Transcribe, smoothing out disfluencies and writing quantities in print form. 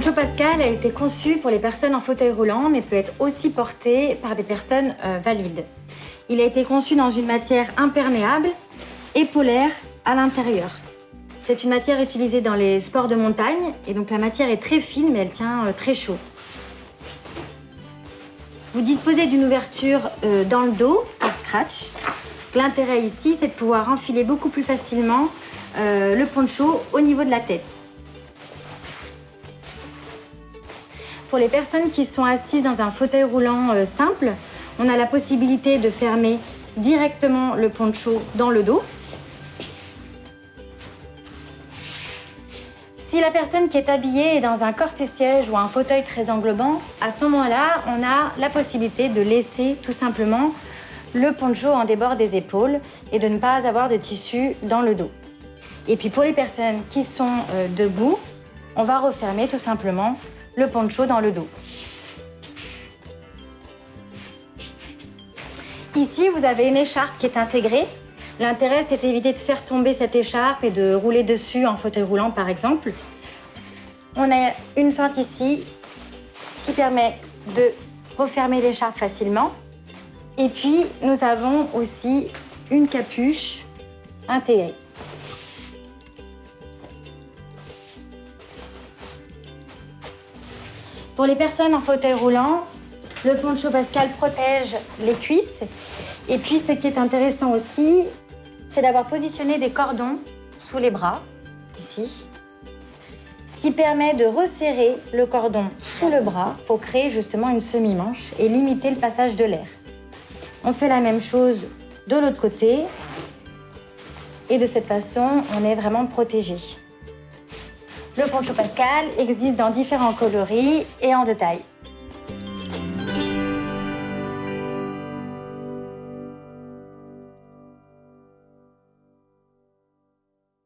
poncho Pascal a été conçu pour les personnes en fauteuil roulant, mais peut être aussi porté par des personnes valides. Il a été conçu dans une matière imperméable et polaire à l'intérieur. C'est une matière utilisée dans les sports de montagne, et donc la matière est très fine, mais elle tient très chaud. Vous disposez d'une ouverture dans le dos, par scratch. L'intérêt ici, c'est de pouvoir enfiler beaucoup plus facilement le poncho au niveau de la tête. Pour les personnes qui sont assises dans un fauteuil roulant simple, on a la possibilité de fermer directement le poncho dans le dos. Si la personne qui est habillée est dans un corset-siège ou un fauteuil très englobant, à ce moment-là, on a la possibilité de laisser tout simplement le poncho en débord des épaules et de ne pas avoir de tissu dans le dos. Et puis pour les personnes qui sont debout, on va refermer tout simplement le poncho dans le dos. Ici, vous avez une écharpe qui est intégrée. L'intérêt, c'est d'éviter de faire tomber cette écharpe et de rouler dessus en fauteuil roulant, par exemple. On a une feinte ici qui permet de refermer l'écharpe facilement. Et puis, nous avons aussi une capuche intégrée. Pour les personnes en fauteuil roulant, le poncho Pascal protège les cuisses. Et puis, ce qui est intéressant aussi, c'est d'avoir positionné des cordons sous les bras, ici, ce qui permet de resserrer le cordon sous le bras pour créer justement une semi-manche et limiter le passage de l'air. On fait la même chose de l'autre côté et de cette façon, on est vraiment protégé. Le poncho Pascal existe dans différents coloris et en deux tailles.